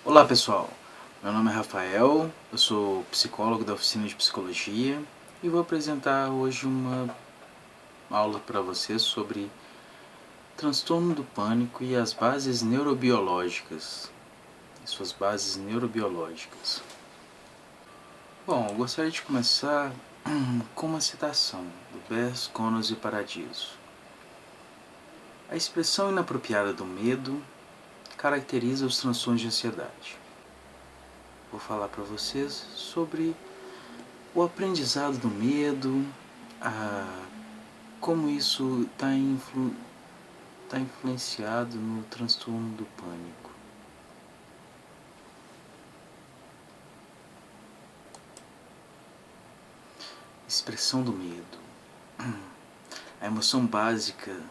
Olá pessoal, meu nome é Rafael, eu sou psicólogo da oficina de psicologia e vou apresentar hoje uma aula para vocês sobre transtorno do pânico e as bases neurobiológicas, suas bases neurobiológicas. Bom, eu gostaria de começar com uma citação do Bess, Conos e Paradiso. A expressão inapropriada do medo caracteriza os transtornos de ansiedade. Vou falar para vocês sobre o aprendizado do medo, como isso está influenciado no transtorno do pânico. Expressão do medo. A emoção básica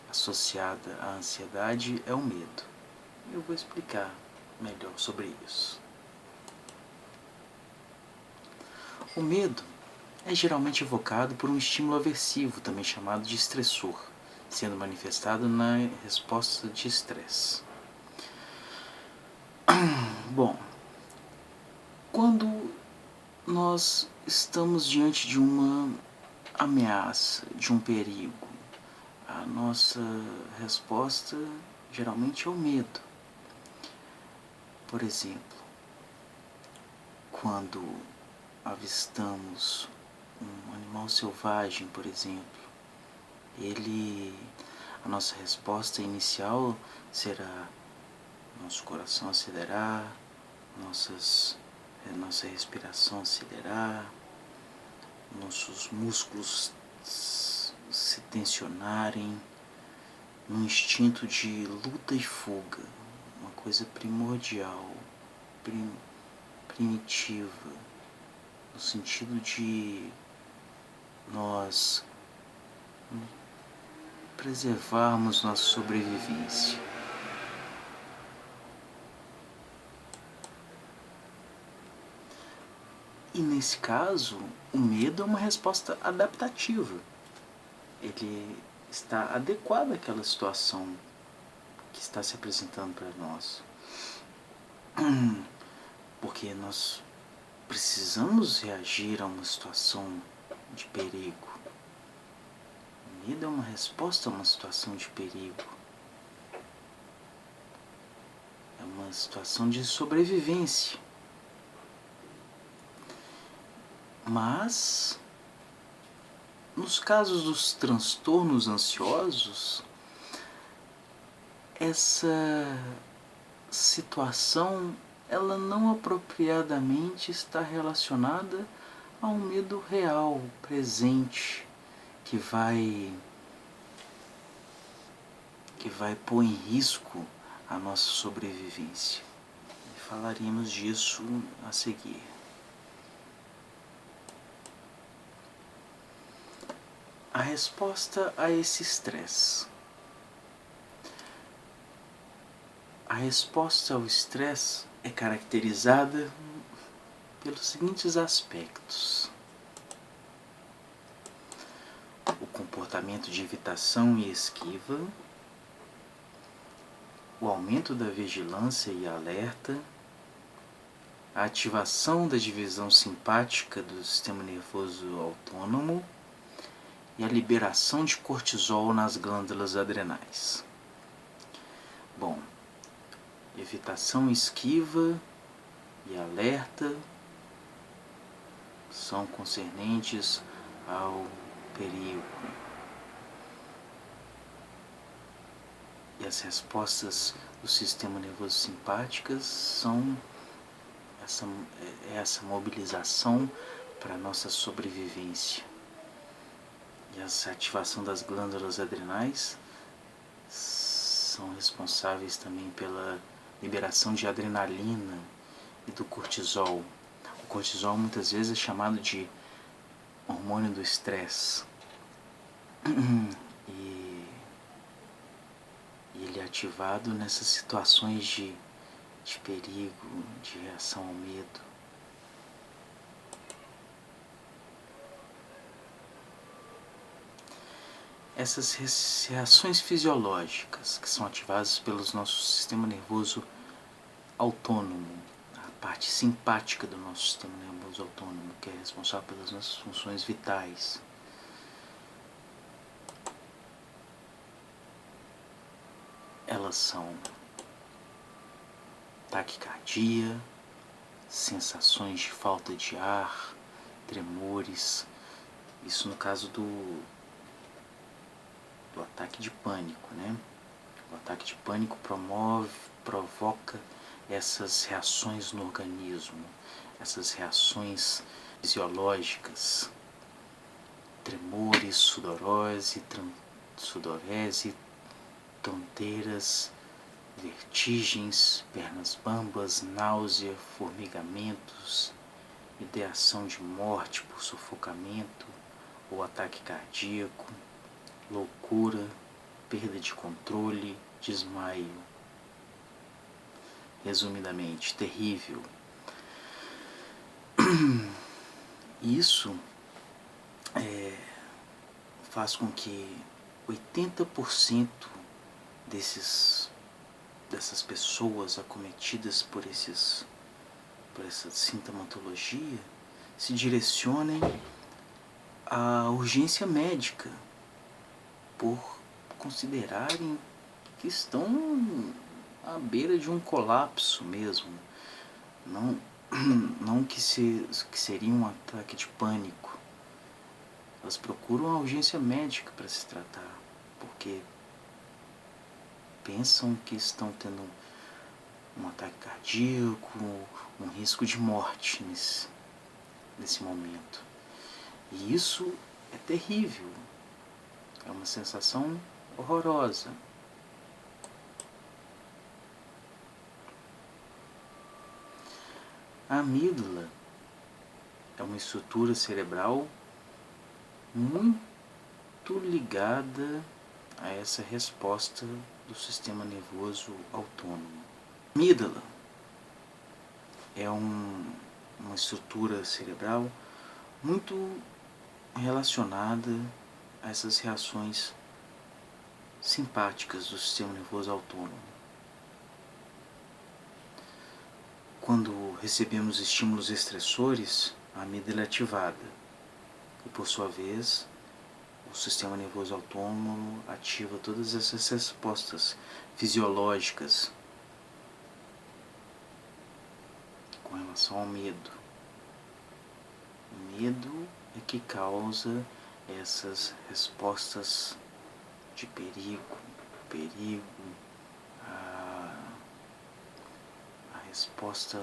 associada à ansiedade é o medo. Eu vou explicar melhor sobre isso. O medo é geralmente evocado por um estímulo aversivo, também chamado de estressor, sendo manifestado na resposta de estresse. Bom, quando nós estamos diante de uma ameaça, de um perigo, a nossa resposta geralmente é o medo. Por exemplo, quando avistamos um animal selvagem, por exemplo, a nossa resposta inicial será nosso coração acelerar, nossa respiração acelerar, nossos músculos se tensionarem num instinto de luta e fuga, uma coisa primordial, primitiva, no sentido de nós preservarmos nossa sobrevivência. E nesse caso, o medo é uma resposta adaptativa. Ele está adequado àquela situação que está se apresentando para nós. Porque nós precisamos reagir a uma situação de perigo. O medo é uma resposta a uma situação de perigo. É uma situação de sobrevivência. Mas, nos casos dos transtornos ansiosos, essa situação ela não apropriadamente está relacionada a um medo real, presente, que vai pôr em risco a nossa sobrevivência. E falaremos disso a seguir. A resposta a esse estresse. A resposta ao estresse é caracterizada pelos seguintes aspectos: o comportamento de evitação e esquiva, o aumento da vigilância e alerta, a ativação da divisão simpática do sistema nervoso autônomo e a liberação de cortisol nas glândulas adrenais. Bom, evitação, esquiva e alerta são concernentes ao perigo. E as respostas do sistema nervoso simpáticas são essa mobilização para a nossa sobrevivência. E a ativação das glândulas adrenais são responsáveis também pela liberação de adrenalina e do cortisol. O cortisol muitas vezes é chamado de hormônio do estresse. E ele é ativado nessas situações de perigo, de reação ao medo. essas reações fisiológicas que são ativadas pelo nosso sistema nervoso autônomo, a parte simpática do nosso sistema nervoso autônomo, que é responsável pelas nossas funções vitais. Elas são taquicardia, sensações de falta de ar, tremores. Isso no caso do ataque de pânico, né? O ataque de pânico provoca essas reações no organismo, essas reações fisiológicas, tremores, sudorese, tonteiras, vertigens, pernas bambas, náusea, formigamentos, ideação de morte por sufocamento ou ataque cardíaco, loucura, perda de controle, desmaio. Resumidamente, terrível. Isso faz com que 80% dessas pessoas acometidas por essa sintomatologia se direcionem à urgência médica por considerarem que estão à beira de um colapso mesmo. Não que seria um ataque de pânico. Elas procuram a urgência médica para se tratar, porque pensam que estão tendo um ataque cardíaco, um risco de morte nesse momento. E isso é terrível. É uma sensação horrorosa. A amígdala é uma estrutura cerebral muito ligada a essa resposta do sistema nervoso autônomo. A amígdala é uma estrutura cerebral muito relacionada a essas reações simpáticas do sistema nervoso autônomo. Quando recebemos estímulos estressores, a amígdala é ativada e, por sua vez, o sistema nervoso autônomo ativa todas essas respostas fisiológicas com relação ao medo. O medo é que causa essas respostas de perigo, a resposta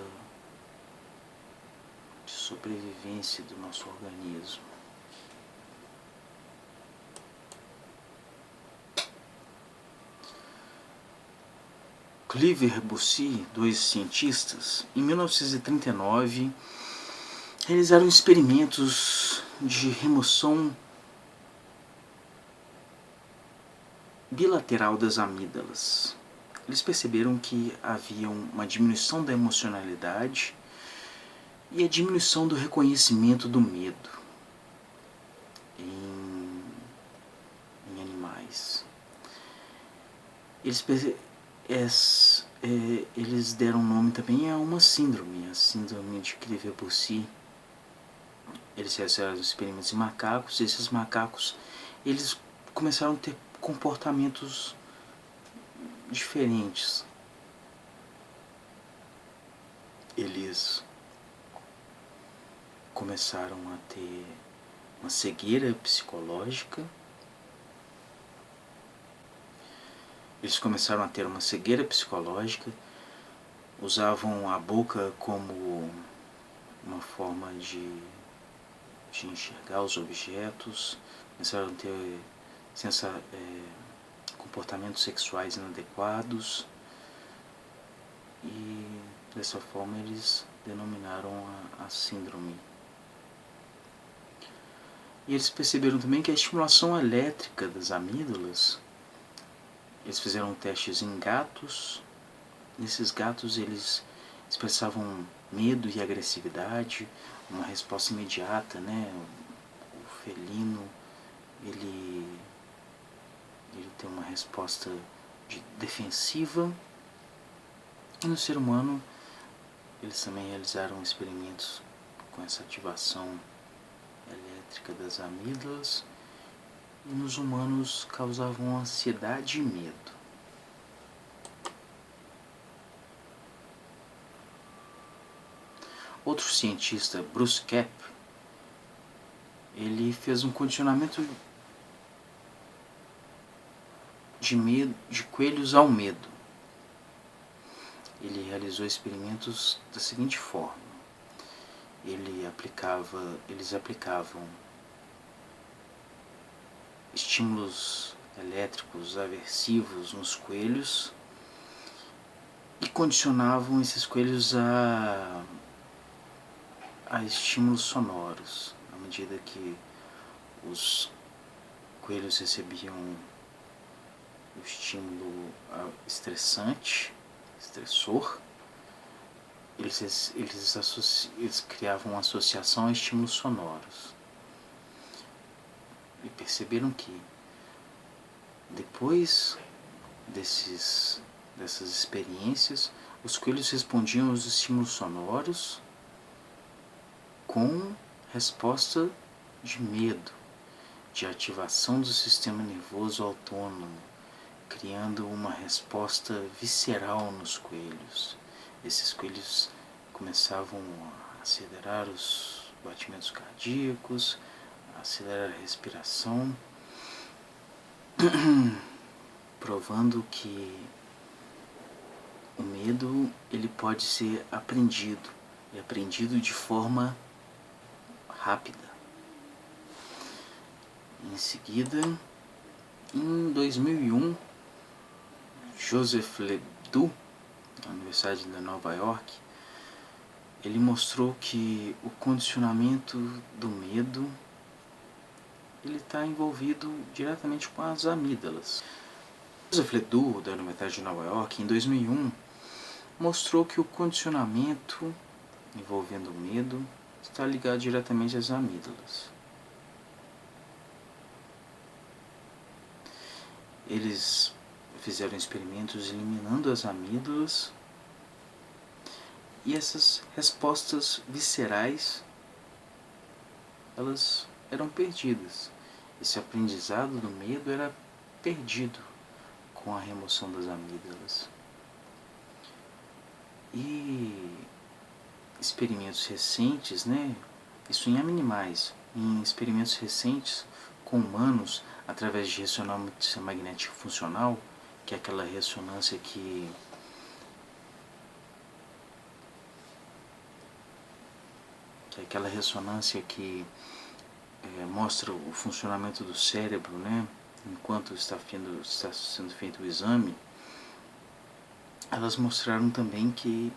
de sobrevivência do nosso organismo. Cliver Bussy, dois cientistas, em 1939, realizaram experimentos de remoção bilateral das amígdalas. Eles perceberam que havia uma diminuição da emocionalidade e a diminuição do reconhecimento do medo em animais. Eles deram nome também a uma síndrome, a síndrome de Cliver-Bussy. Eles realizaram experimentos em macacos, e esses macacos eles começaram a ter comportamentos diferentes. Eles começaram a ter uma cegueira psicológica. Usavam a boca como uma forma de enxergar os objetos, começaram a ter comportamentos sexuais inadequados e dessa forma eles denominaram a síndrome. E eles perceberam também que a estimulação elétrica das amígdalas, eles fizeram testes em gatos. Nesses gatos eles expressavam medo e agressividade, uma resposta imediata, né? O felino, ele ele tem uma resposta defensiva. E no ser humano, eles também realizaram experimentos com essa ativação elétrica das amígdalas, e nos humanos causavam ansiedade e medo. Outro cientista, Bruce Kapp, ele fez um condicionamento de coelhos ao medo. Ele realizou experimentos da seguinte forma: eles aplicavam estímulos elétricos aversivos nos coelhos e condicionavam esses coelhos a estímulos sonoros. À medida que os coelhos recebiam o estímulo estressor, eles criavam uma associação a estímulos sonoros. E perceberam que depois dessas experiências, os coelhos respondiam aos estímulos sonoros com resposta de medo, de ativação do sistema nervoso autônomo, criando uma resposta visceral nos coelhos. Esses coelhos começavam a acelerar os batimentos cardíacos, a acelerar a respiração, provando que o medo ele pode ser aprendido, e aprendido de forma rápida. Em seguida, em 2001, Joseph Ledoux, da Universidade de Nova York, ele mostrou que o condicionamento do medo ele está envolvido diretamente com as amígdalas. Joseph Ledoux, da Universidade de Nova York, em 2001, mostrou que o condicionamento envolvendo o medo está ligado diretamente às amígdalas. Eles fizeram experimentos eliminando as amígdalas, e essas respostas viscerais elas eram perdidas. Esse aprendizado do medo era perdido com a remoção das amígdalas. E experimentos recentes, isso em animais, em experimentos recentes com humanos, através de ressonância magnética funcional, que é aquela ressonância que mostra o funcionamento do cérebro, enquanto está sendo feito o exame. Elas mostraram também que,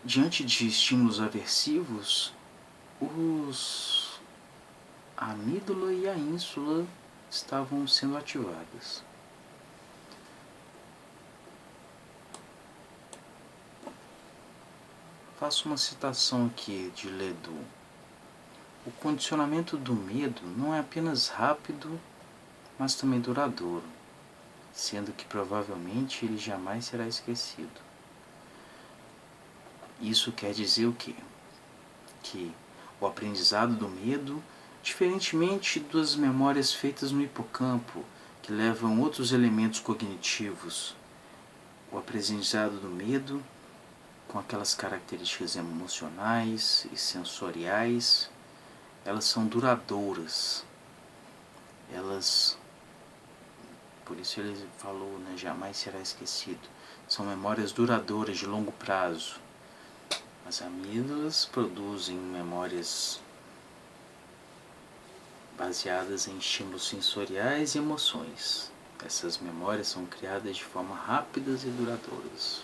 diante de estímulos aversivos, a amígdala e a ínsula estavam sendo ativadas. Faço uma citação aqui de Ledoux. O condicionamento do medo não é apenas rápido, mas também duradouro, sendo que provavelmente ele jamais será esquecido. Isso quer dizer o quê? Que o aprendizado do medo, diferentemente das memórias feitas no hipocampo, que levam outros elementos cognitivos, o aprendizado do medo, com aquelas características emocionais e sensoriais, elas são duradouras. Por isso ele falou, jamais será esquecido. São memórias duradouras, de longo prazo. As amígdalas produzem memórias baseadas em estímulos sensoriais e emoções. Essas memórias são criadas de forma rápidas e duradouras.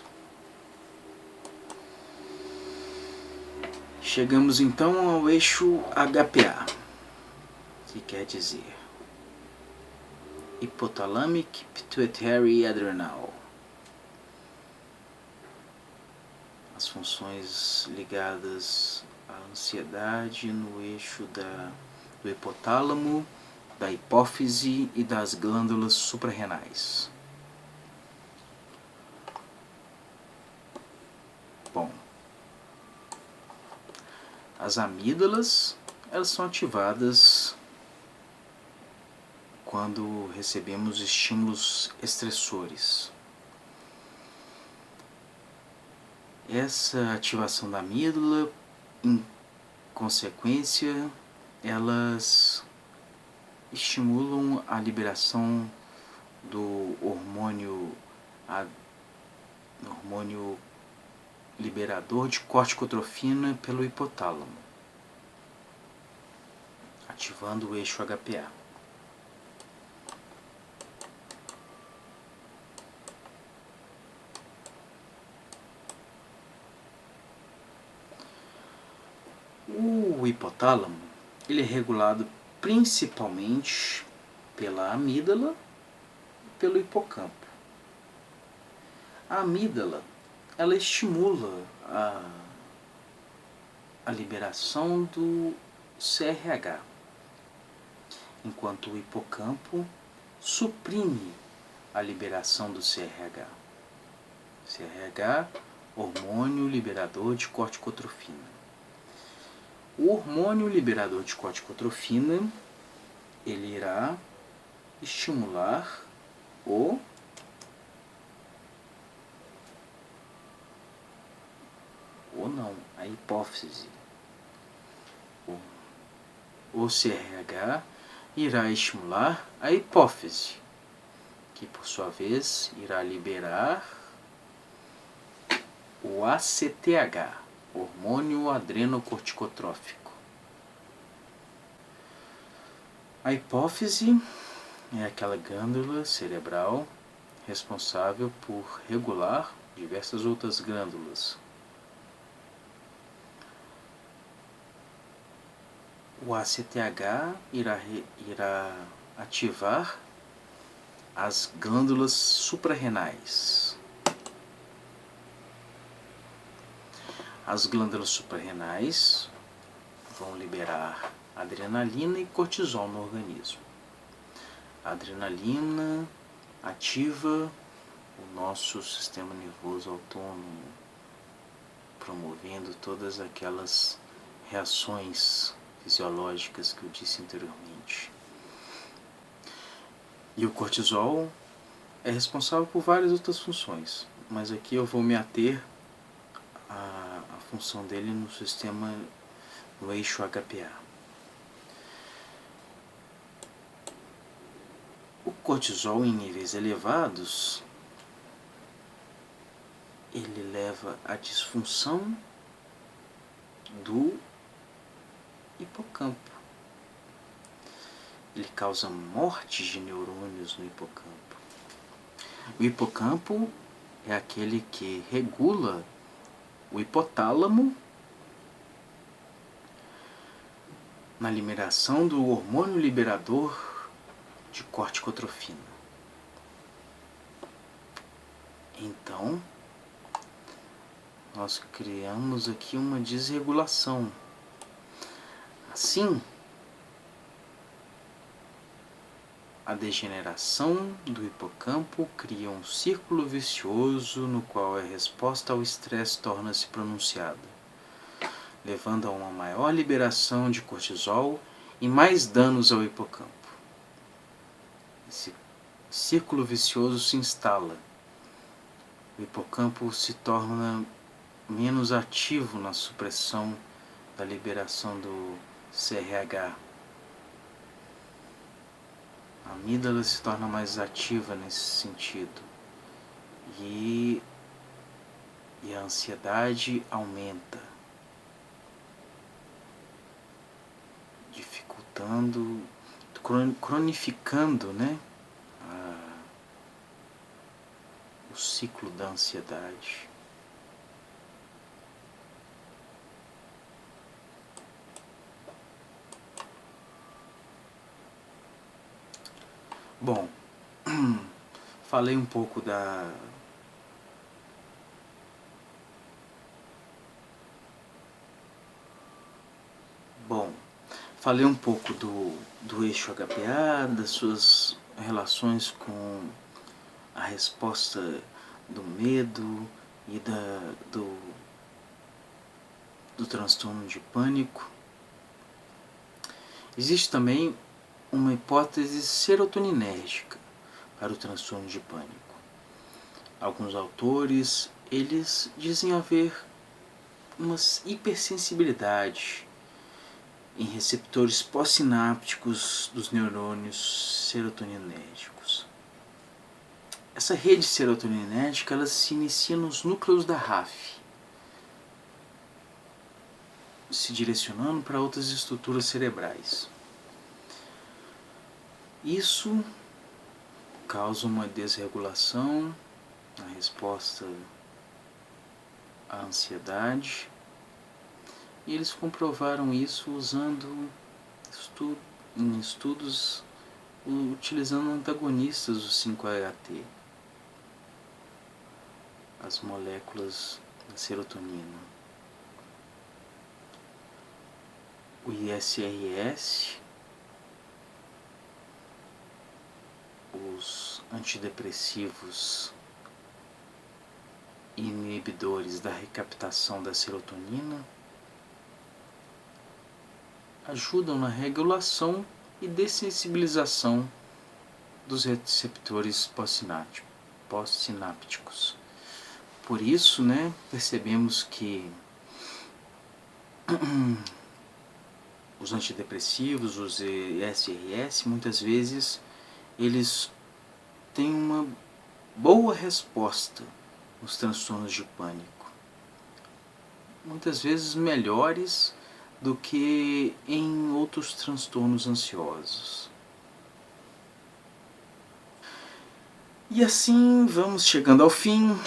Chegamos então ao eixo HPA, que quer dizer Hypothalamic Pituitary Adrenal. As funções ligadas à ansiedade no eixo do hipotálamo da hipófise e das glândulas suprarrenais. Bom, as amígdalas, elas são ativadas quando recebemos estímulos estressores. Essa ativação da amígdala, em consequência, elas estimulam a liberação do hormônio liberador de corticotrofina pelo hipotálamo, ativando o eixo HPA. O hipotálamo, ele é regulado principalmente pela amígdala e pelo hipocampo. A amígdala, ela estimula a liberação do CRH, enquanto o hipocampo suprime a liberação do CRH. CRH, hormônio liberador de corticotrofina. O hormônio liberador de corticotrofina, ele irá estimular a hipófise. O CRH irá estimular a hipófise, que por sua vez irá liberar o ACTH, hormônio adrenocorticotrófico. A hipófise é aquela glândula cerebral responsável por regular diversas outras glândulas. O ACTH irá ativar as glândulas suprarrenais. As glândulas suprarrenais vão liberar adrenalina e cortisol no organismo. A adrenalina ativa o nosso sistema nervoso autônomo, promovendo todas aquelas reações fisiológicas que eu disse anteriormente. E o cortisol é responsável por várias outras funções, mas aqui eu vou me ater à função dele no sistema, no eixo HPA. O cortisol em níveis elevados, ele leva à disfunção do hipocampo. Ele causa morte de neurônios no hipocampo. O hipocampo é aquele que regula o hipotálamo na liberação do hormônio liberador de corticotrofina. Então, nós criamos aqui uma desregulação. Assim, a degeneração do hipocampo cria um círculo vicioso no qual a resposta ao estresse torna-se pronunciada, levando a uma maior liberação de cortisol e mais danos ao hipocampo. Esse círculo vicioso se instala. O hipocampo se torna menos ativo na supressão da liberação do CRH. A amígdala se torna mais ativa nesse sentido. E a ansiedade aumenta, dificultando, cronificando, o ciclo da ansiedade. Bom, falei um pouco Falei um pouco do eixo HPA, das suas relações com a resposta do medo e do transtorno de pânico. Existe também uma hipótese serotoninérgica para o transtorno de pânico. Alguns autores, eles dizem haver uma hipersensibilidade em receptores pós-sinápticos dos neurônios serotoninérgicos. Essa rede serotoninérgica, ela se inicia nos núcleos da RAF, se direcionando para outras estruturas cerebrais. Isso causa uma desregulação na resposta à ansiedade, e eles comprovaram isso usando estudos utilizando antagonistas do 5-HT, as moléculas da serotonina. O ISRS, os antidepressivos e inibidores da recaptação da serotonina ajudam na regulação e dessensibilização dos receptores pós-sinápticos. Por isso, percebemos que os antidepressivos, os ISRS, muitas vezes eles têm uma boa resposta nos transtornos de pânico. Muitas vezes melhores do que em outros transtornos ansiosos. E assim vamos chegando ao fim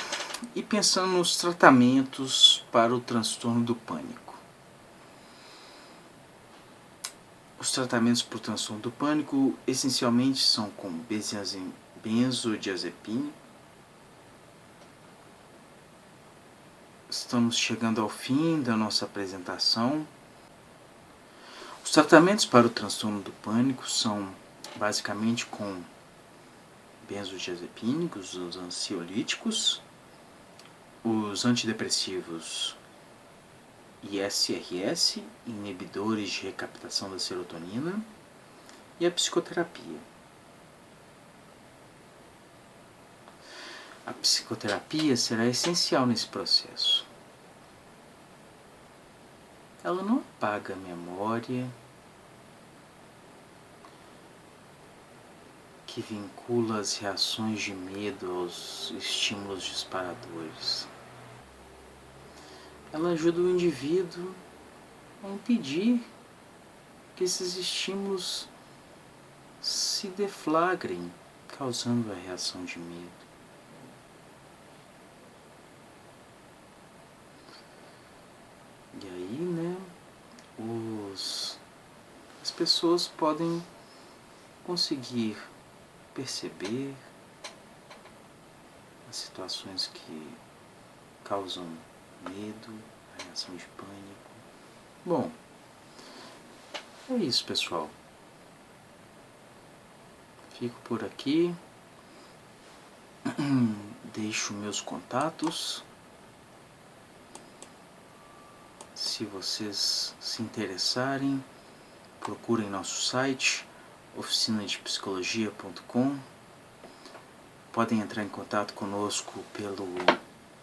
e pensando nos tratamentos para o transtorno do pânico. Os tratamentos para o transtorno do pânico essencialmente são com benzodiazepina. Estamos chegando ao fim da nossa apresentação. Os tratamentos para o transtorno do pânico são basicamente com benzodiazepínicos, os ansiolíticos, os antidepressivos ISRS, inibidores de recaptação da serotonina, e a psicoterapia. A psicoterapia será essencial nesse processo. Ela não apaga a memória, que vincula as reações de medo aos estímulos disparadores. Ela ajuda o indivíduo a impedir que esses estímulos se deflagrem, causando a reação de medo. E aí, as pessoas podem conseguir perceber as situações que causam medo, a reação de pânico. Bom, é isso, pessoal. Fico por aqui. Deixo meus contatos. Se vocês se interessarem, procurem nosso site oficinadepsicologia.com. Podem entrar em contato conosco pelo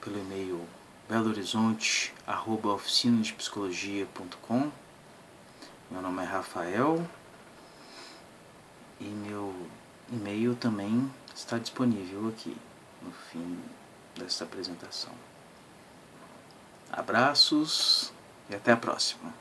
e-mail belohorizonte@oficinadepsicologia.com. Meu nome é Rafael e meu e-mail também está disponível aqui no fim desta apresentação. Abraços e até a próxima.